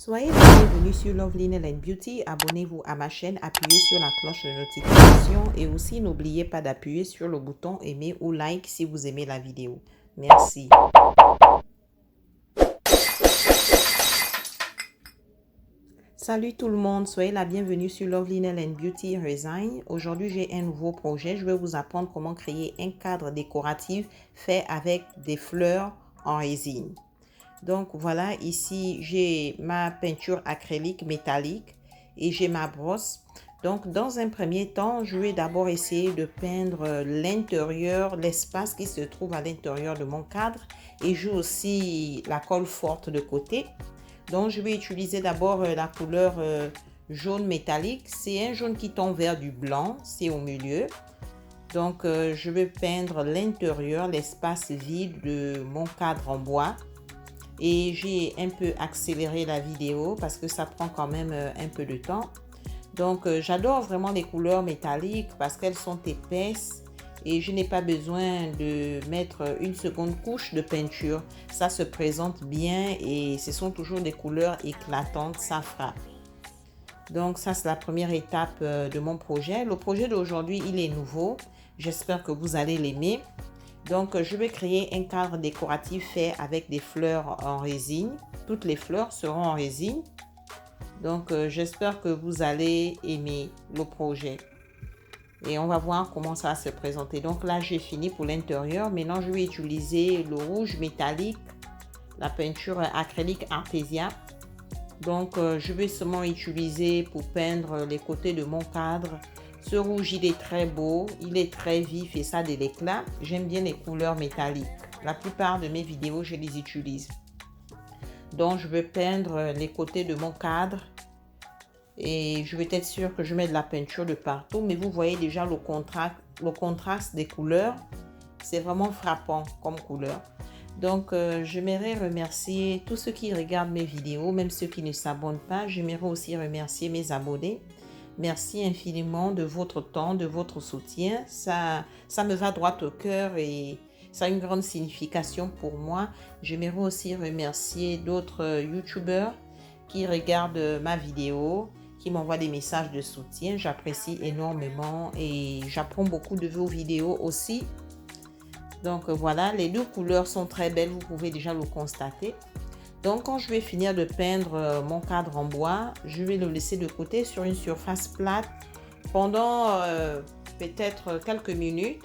Soyez les bienvenus sur Love Linen and Beauty. Abonnez-vous à ma chaîne, appuyez sur la cloche de notification et aussi n'oubliez pas d'appuyer sur le bouton aimer ou like si vous aimez la vidéo. Merci. Salut tout le monde, soyez la bienvenue sur Love Linen and Beauty Resign. Aujourd'hui, j'ai un nouveau projet. Je vais vous apprendre comment créer un cadre décoratif fait avec des fleurs en résine. Donc voilà, ici j'ai ma peinture acrylique métallique et j'ai ma brosse. Donc dans un premier temps, je vais d'abord essayer de peindre l'intérieur, l'espace qui se trouve à l'intérieur de mon cadre, et j'ai aussi la colle forte de côté. Donc je vais utiliser d'abord la couleur jaune métallique. C'est un jaune qui tend vers du blanc, c'est au milieu. Donc je vais peindre l'intérieur, l'espace vide de mon cadre en bois. Et j'ai un peu accéléré la vidéo parce que ça prend quand même un peu de temps. Donc j'adore vraiment les couleurs métalliques parce qu'elles sont épaisses et je n'ai pas besoin de mettre une seconde couche de peinture. Ça se présente bien et ce sont toujours des couleurs éclatantes, ça frappe. Donc ça, c'est la première étape de mon projet. Le projet d'aujourd'hui, il est nouveau. J'espère que vous allez l'aimer. Donc, je vais créer un cadre décoratif fait avec des fleurs en résine. Toutes les fleurs seront en résine. Donc, j'espère que vous allez aimer le projet. Et on va voir comment ça va se présenter. Donc là, j'ai fini pour l'intérieur. Maintenant, je vais utiliser le rouge métallique, la peinture acrylique Artesia. Donc, je vais seulement utiliser pour peindre les côtés de mon cadre. Ce rouge, il est très beau, il est très vif et ça a de l'éclat. J'aime bien les couleurs métalliques. La plupart de mes vidéos, je les utilise. Donc, je vais peindre les côtés de mon cadre. Et je vais être sûre que je mets de la peinture de partout. Mais vous voyez déjà le contraste des couleurs. C'est vraiment frappant comme couleur. Donc, j'aimerais remercier tous ceux qui regardent mes vidéos, même ceux qui ne s'abonnent pas. J'aimerais aussi remercier mes abonnés. Merci infiniment de votre temps, de votre soutien. Ça me va droit au cœur et ça a une grande signification pour moi. J'aimerais aussi remercier d'autres YouTubeurs qui regardent ma vidéo, qui m'envoient des messages de soutien. J'apprécie énormément et j'apprends beaucoup de vos vidéos aussi. Donc voilà, les deux couleurs sont très belles, vous pouvez déjà le constater. Donc, quand je vais finir de peindre mon cadre en bois, je vais le laisser de côté sur une surface plate pendant peut-être quelques minutes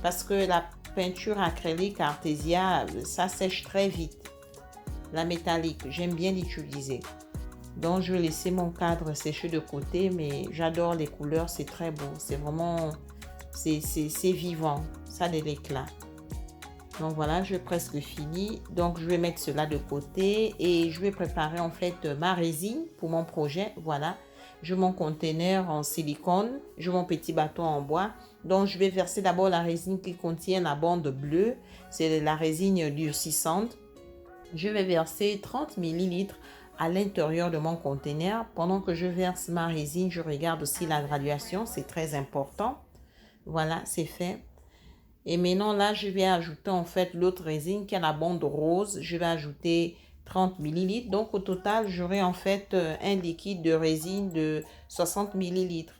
parce que la peinture acrylique Artesia, ça sèche très vite. La métallique, j'aime bien l'utiliser. Donc, je vais laisser mon cadre sécher de côté, mais j'adore les couleurs, c'est très beau. C'est vraiment, c'est vivant, ça a de l'éclat. Donc voilà, j'ai presque fini. Donc je vais mettre cela de côté et je vais préparer en fait ma résine pour mon projet. Voilà, j'ai mon conteneur en silicone, j'ai mon petit bâton en bois. Donc je vais verser d'abord la résine qui contient la bande bleue. C'est la résine durcissante. Je vais verser 30 ml à l'intérieur de mon conteneur. Pendant que je verse ma résine, je regarde aussi la graduation. C'est très important. Voilà, c'est fait. Et maintenant, là, je vais ajouter en fait l'autre résine qui a la bande rose. Je vais ajouter 30 ml. Donc, au total, j'aurai en fait un liquide de résine de 60 ml.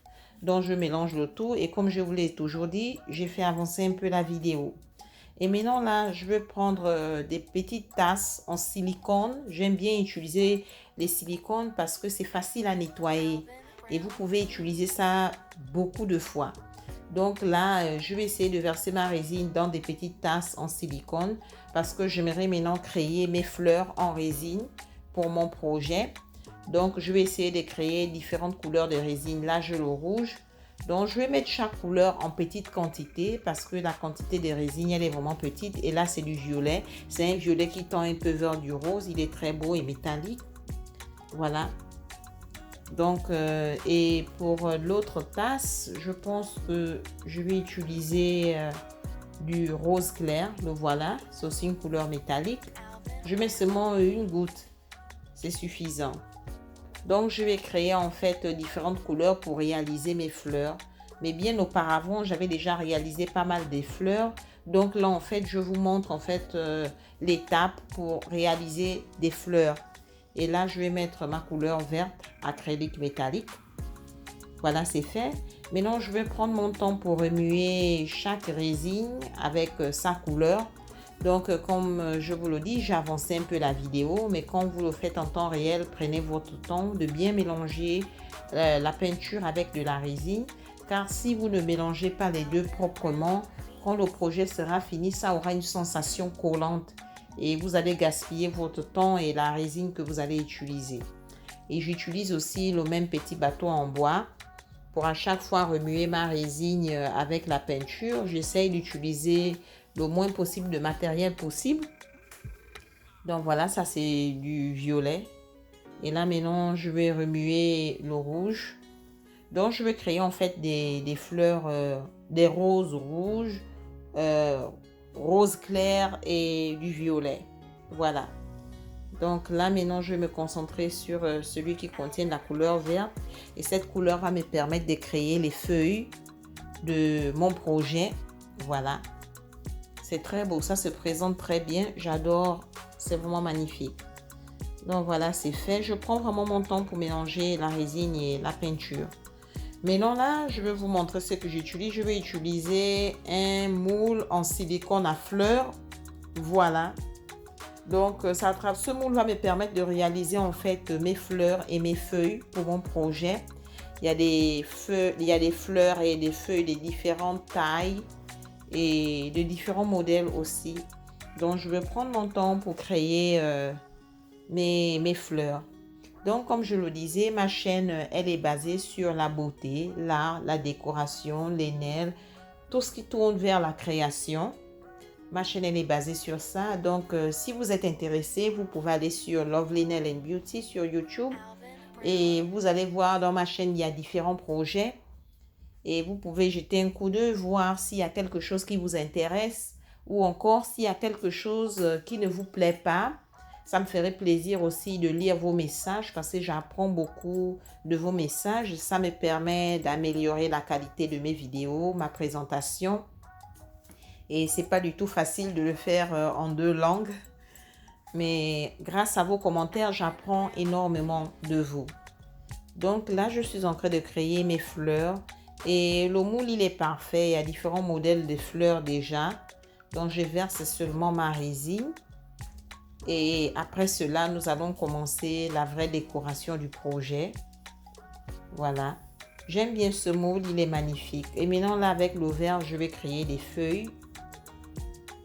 Donc, je mélange le tout. Et comme je vous l'ai toujours dit, j'ai fait avancer un peu la vidéo. Et maintenant, là, je vais prendre des petites tasses en silicone. J'aime bien utiliser les silicones parce que c'est facile à nettoyer. Et vous pouvez utiliser ça beaucoup de fois. Donc là, je vais essayer de verser ma résine dans des petites tasses en silicone parce que j'aimerais maintenant créer mes fleurs en résine pour mon projet. Donc, je vais essayer de créer différentes couleurs de résine. Là, j'ai le rouge. Donc, je vais mettre chaque couleur en petite quantité parce que la quantité de résine, elle est vraiment petite. Et là, c'est du violet. C'est un violet qui tend un peu vers du rose. Il est très beau et métallique. Voilà. Donc, et pour l'autre tasse, je pense que je vais utiliser du rose clair. Le voilà, c'est aussi une couleur métallique. Je mets seulement une goutte, c'est suffisant. Donc, je vais créer en fait différentes couleurs pour réaliser mes fleurs. Mais bien auparavant, j'avais déjà réalisé pas mal des fleurs. Donc là, en fait, je vous montre en fait l'étape pour réaliser des fleurs. Et là, je vais mettre ma couleur verte acrylique métallique. Voilà, c'est fait. Maintenant, je vais prendre mon temps pour remuer chaque résine avec sa couleur. Donc, comme je vous le dis, j'ai avancé un peu la vidéo, mais quand vous le faites en temps réel, prenez votre temps de bien mélanger la peinture avec de la résine. Car si vous ne mélangez pas les deux proprement, quand le projet sera fini, ça aura une sensation collante et vous allez gaspiller votre temps et la résine que vous allez utiliser. Et j'utilise aussi le même petit bateau en bois pour à chaque fois remuer ma résine avec la peinture. J'essaye d'utiliser le moins possible de matériel possible. Donc voilà, ça c'est du violet. Et là maintenant, je vais remuer le rouge. Donc je vais créer en fait des fleurs, des roses rouges, rose clair et du violet. Voilà. Donc là maintenant, je vais me concentrer sur celui qui contient la couleur verte. Et cette couleur va me permettre de créer les feuilles de mon projet. Voilà. C'est très beau, ça se présente très bien. J'adore, c'est vraiment magnifique. Donc voilà, c'est fait. Je prends vraiment mon temps pour mélanger la résine et la peinture. Maintenant là, je vais vous montrer ce que j'utilise. Je vais utiliser un moule en silicone à fleurs. Voilà. Donc ce moule va me permettre de réaliser en fait mes fleurs et mes feuilles pour mon projet. Il y a des fleurs et des feuilles de différentes tailles et de différents modèles aussi. Donc je vais prendre mon temps pour créer mes fleurs. Donc comme je le disais, ma chaîne elle est basée sur la beauté, l'art, la décoration, les nails, tout ce qui tourne vers la création. Ma chaîne elle est basée sur ça. Donc si vous êtes intéressé, vous pouvez aller sur Lovely Nail and Beauty sur YouTube et vous allez voir dans ma chaîne il y a différents projets. Et vous pouvez jeter un coup d'œil, voir s'il y a quelque chose qui vous intéresse ou encore s'il y a quelque chose qui ne vous plaît pas. Ça me ferait plaisir aussi de lire vos messages parce que j'apprends beaucoup de vos messages. Ça me permet d'améliorer la qualité de mes vidéos, ma présentation. Et c'est pas du tout facile de le faire en 2 langues. Mais grâce à vos commentaires, j'apprends énormément de vous. Donc là, je suis en train de créer mes fleurs. Et le moule, il est parfait. Il y a différents modèles de fleurs déjà. Donc, je verse seulement ma résine. Et après cela, nous allons commencer la vraie décoration du projet. Voilà. J'aime bien ce moule, il est magnifique. Et maintenant, là, avec le vert, je vais créer des feuilles.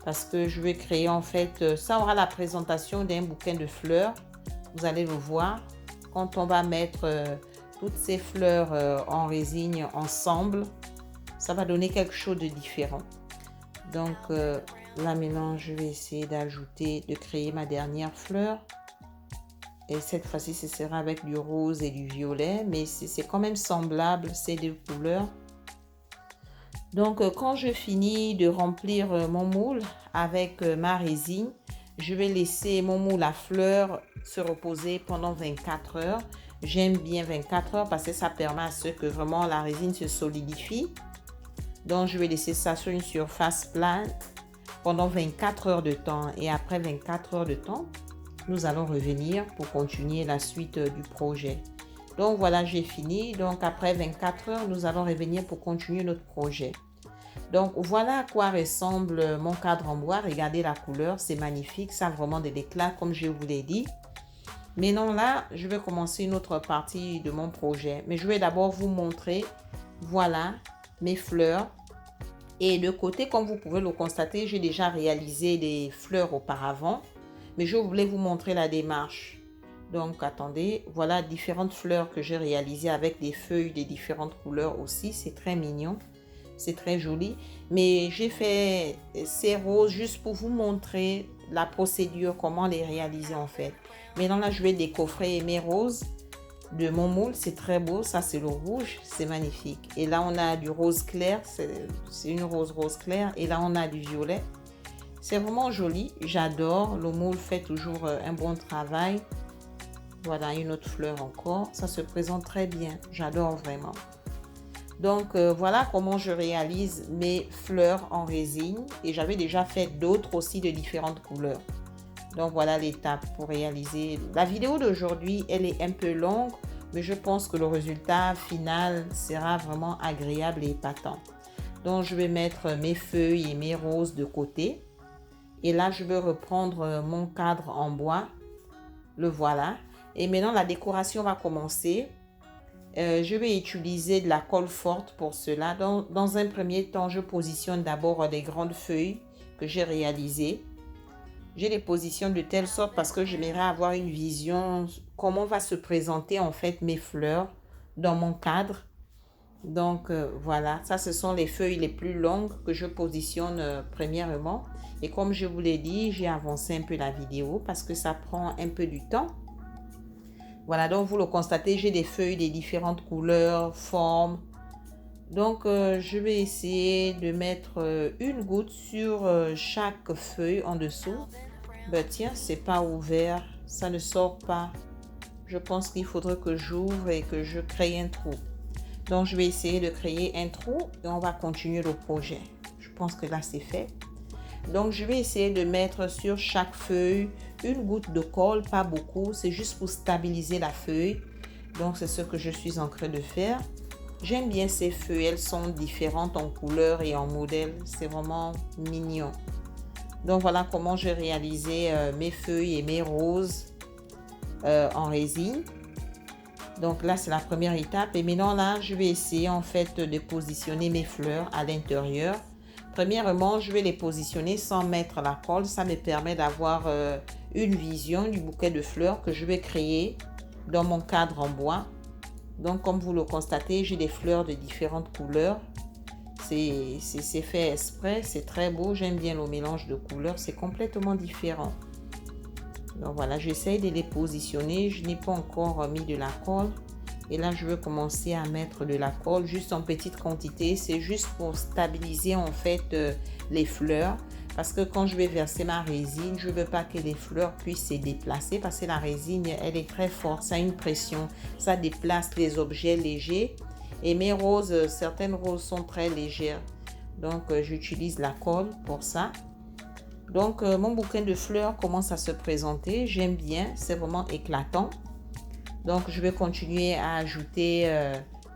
Parce que je vais créer, en fait, ça aura la présentation d'un bouquin de fleurs. Vous allez le voir. Quand on va mettre toutes ces fleurs en résine ensemble, ça va donner quelque chose de différent. Donc là maintenant, je vais essayer de créer ma dernière fleur. Et cette fois-ci, ce sera avec du rose et du violet, mais c'est quand même semblable ces deux couleurs. Donc quand je finis de remplir mon moule avec ma résine, je vais laisser mon moule à fleurs se reposer pendant 24 heures. J'aime bien 24 heures parce que ça permet à ce que vraiment la résine se solidifie. Donc, je vais laisser ça sur une surface plane pendant 24 heures de temps. Et après 24 heures de temps, nous allons revenir pour continuer la suite du projet. Donc, voilà, j'ai fini. Donc, après 24 heures, nous allons revenir pour continuer notre projet. Donc, voilà à quoi ressemble mon cadre en bois. Regardez la couleur, c'est magnifique. Ça a vraiment de l'éclat, comme je vous l'ai dit. Maintenant là, je vais commencer une autre partie de mon projet. Mais je vais d'abord vous montrer, voilà, mes fleurs. Et de côté, comme vous pouvez le constater, j'ai déjà réalisé des fleurs auparavant. Mais je voulais vous montrer la démarche. Donc, attendez, voilà différentes fleurs que j'ai réalisées avec des feuilles de différentes couleurs aussi. C'est très mignon. C'est très joli. Mais j'ai fait ces roses juste pour vous montrer la procédure, comment les réaliser en fait. Maintenant là, je vais décoffrer mes roses de mon moule. C'est très beau. Ça, c'est le rouge. C'est magnifique. Et là, on a du rose clair. C'est une rose claire. Et là, on a du violet. C'est vraiment joli. J'adore. Le moule fait toujours un bon travail. Voilà, une autre fleur encore. Ça se présente très bien. J'adore vraiment. Donc, voilà comment je réalise mes fleurs en résine. Et j'avais déjà fait d'autres aussi de différentes couleurs. Donc voilà l'étape pour réaliser. La vidéo d'aujourd'hui, elle est un peu longue, mais je pense que le résultat final sera vraiment agréable et épatant. Donc je vais mettre mes feuilles et mes roses de côté. Et là, je vais reprendre mon cadre en bois. Le voilà. Et maintenant, la décoration va commencer. Je vais utiliser de la colle forte pour cela. Dans un premier temps, je positionne d'abord des grandes feuilles que j'ai réalisées. Je les positionne de telle sorte parce que j'aimerais avoir une vision comment va se présenter en fait mes fleurs dans mon cadre. Donc voilà, ça ce sont les feuilles les plus longues que je positionne premièrement. Et comme je vous l'ai dit, j'ai avancé un peu la vidéo parce que ça prend un peu du temps. Voilà, donc vous le constatez, j'ai des feuilles de différentes couleurs, formes. Donc je vais essayer de mettre une goutte sur chaque feuille en dessous. Ben tiens, c'est pas ouvert, ça ne sort pas. Je pense qu'il faudrait que j'ouvre et que je crée un trou. Donc je vais essayer de créer un trou et on va continuer le projet. Je pense que là c'est fait. Donc je vais essayer de mettre sur chaque feuille une goutte de colle, pas beaucoup, c'est juste pour stabiliser la feuille. Donc c'est ce que je suis en train de faire. J'aime bien ces feuilles, elles sont différentes en couleur et en modèle, c'est vraiment mignon. Donc voilà comment j'ai réalisé mes feuilles et mes roses en résine. Donc là c'est la première étape et maintenant là je vais essayer en fait de positionner mes fleurs à l'intérieur. Premièrement, je vais les positionner sans mettre la colle. Ça me permet d'avoir une vision du bouquet de fleurs que je vais créer dans mon cadre en bois. Donc, comme vous le constatez, j'ai des fleurs de différentes couleurs. C'est fait exprès, c'est très beau. J'aime bien le mélange de couleurs, c'est complètement différent. Donc voilà, j'essaie de les positionner. Je n'ai pas encore mis de la colle. Et là, je vais commencer à mettre de la colle juste en petite quantité. C'est juste pour stabiliser en fait les fleurs. Parce que quand je vais verser ma résine, je ne veux pas que les fleurs puissent se déplacer. Parce que la résine, elle est très forte. Ça a une pression. Ça déplace les objets légers. Et mes roses, certaines roses sont très légères. Donc, j'utilise la colle pour ça. Donc, mon bouquet de fleurs commence à se présenter. J'aime bien. C'est vraiment éclatant. Donc, je vais continuer à ajouter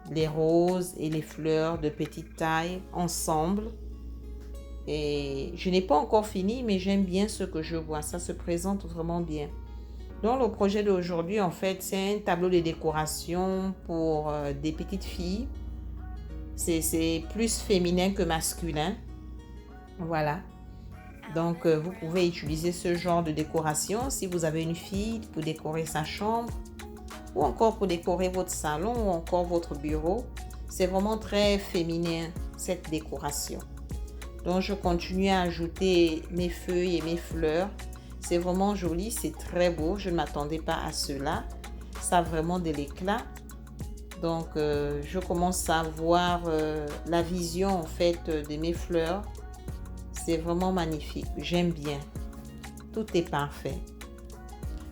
les roses et les fleurs de petite taille ensemble. Et je n'ai pas encore fini, mais j'aime bien ce que je vois. Ça se présente vraiment bien. Donc, le projet d'aujourd'hui, en fait, c'est un tableau de décoration pour des petites filles. C'est plus féminin que masculin. Voilà. Donc, vous pouvez utiliser ce genre de décoration si vous avez une fille pour décorer sa chambre. Ou encore pour décorer votre salon ou encore votre bureau. C'est vraiment très féminin cette décoration. Donc je continue à ajouter mes feuilles et mes fleurs. C'est vraiment joli, c'est très beau. Je ne m'attendais pas à cela. Ça a vraiment de l'éclat. Donc je commence à voir la vision en fait de mes fleurs. C'est vraiment magnifique. J'aime bien. Tout est parfait.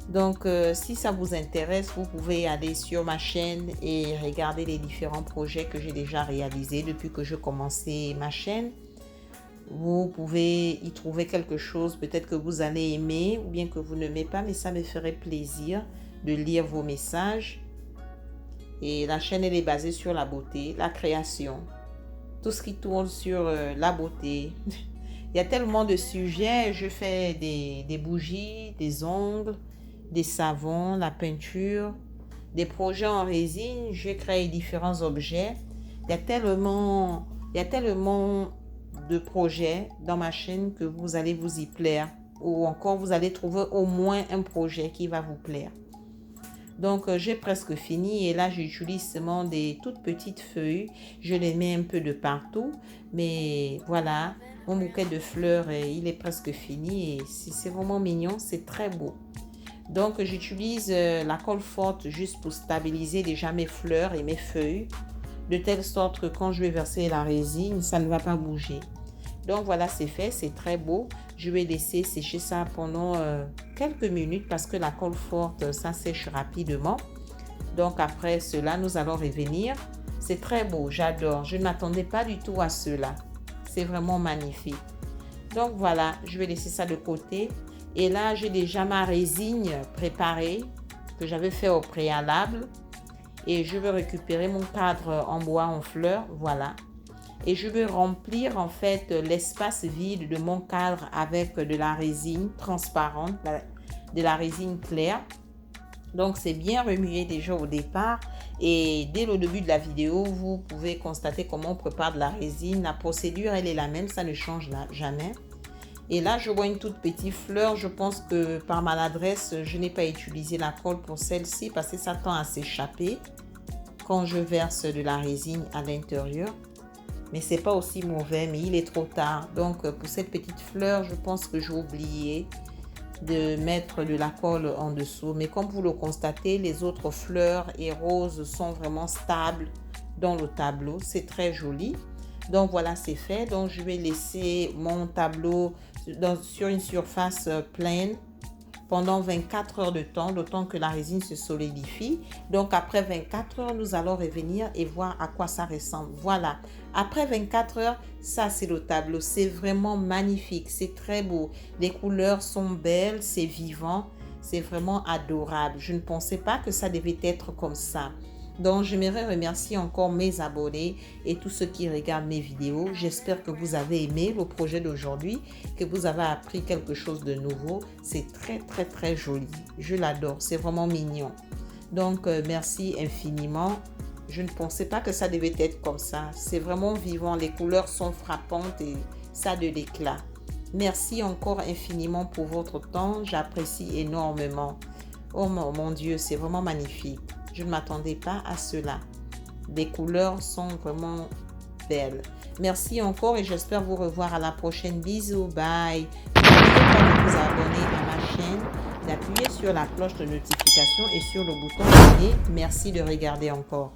Donc, si ça vous intéresse, vous pouvez aller sur ma chaîne et regarder les différents projets que j'ai déjà réalisés depuis que j'ai commencé ma chaîne. Vous pouvez y trouver quelque chose peut-être que vous allez aimer ou bien que vous n'aimez pas, mais ça me ferait plaisir de lire vos messages. Et la chaîne, elle est basée sur la beauté, la création, tout ce qui tourne sur la beauté. Il y a tellement de sujets. Je fais des bougies, des ongles, des savons, la peinture, des projets en résine. Je crée différents objets. Il y a tellement de projets dans ma chaîne que vous allez vous y plaire. Ou encore, vous allez trouver au moins un projet qui va vous plaire. Donc, j'ai presque fini et là, j'utilise seulement des toutes petites feuilles. Je les mets un peu de partout. Mais voilà, mon bouquet de fleurs, il est presque fini et c'est vraiment mignon. C'est très beau. Donc, j'utilise la colle forte juste pour stabiliser déjà mes fleurs et mes feuilles. De telle sorte que quand je vais verser la résine, ça ne va pas bouger. Donc, voilà, c'est fait. C'est très beau. Je vais laisser sécher ça pendant quelques minutes parce que la colle forte, ça sèche rapidement. Donc, après cela, nous allons revenir. C'est très beau. J'adore. Je ne m'attendais pas du tout à cela. C'est vraiment magnifique. Donc, voilà. Je vais laisser ça de côté. Et là, j'ai déjà ma résine préparée que j'avais fait au préalable. Et je vais récupérer mon cadre en bois en fleurs, voilà. Et je vais remplir en fait l'espace vide de mon cadre avec de la résine transparente, de la résine claire. Donc c'est bien remué déjà au départ et dès le début de la vidéo, vous pouvez constater comment on prépare de la résine. La procédure, elle est la même, ça ne change jamais. Et là, je vois une toute petite fleur. Je pense que par maladresse, je n'ai pas utilisé la colle pour celle-ci parce que ça tend à s'échapper quand je verse de la résine à l'intérieur. Mais c'est pas aussi mauvais, mais il est trop tard. Donc pour cette petite fleur, je pense que j'ai oublié de mettre de la colle en dessous. Mais comme vous le constatez, les autres fleurs et roses sont vraiment stables dans le tableau. C'est très joli. Donc voilà, c'est fait. Donc je vais laisser mon tableau sur une surface pleine pendant 24 heures de temps, le temps que la résine se solidifie. Donc après 24 heures, nous allons revenir et voir à quoi ça ressemble. Voilà, après 24 heures, ça c'est le tableau. C'est vraiment magnifique, c'est très beau. Les couleurs sont belles, c'est vivant, c'est vraiment adorable. Je ne pensais pas que ça devait être comme ça. Donc, j'aimerais remercier encore mes abonnés et tous ceux qui regardent mes vidéos. J'espère que vous avez aimé le projet d'aujourd'hui, que vous avez appris quelque chose de nouveau. C'est très, très, très joli. Je l'adore. C'est vraiment mignon. Donc, merci infiniment. Je ne pensais pas que ça devait être comme ça. C'est vraiment vivant. Les couleurs sont frappantes et ça a de l'éclat. Merci encore infiniment pour votre temps. J'apprécie énormément. Oh mon Dieu, c'est vraiment magnifique. Je ne m'attendais pas à cela. Les couleurs sont vraiment belles. Merci encore et j'espère vous revoir à la prochaine. Bisous, bye. N'oubliez pas de vous abonner à ma chaîne, d'appuyer sur la cloche de notification et sur le bouton abonner. Merci de regarder encore.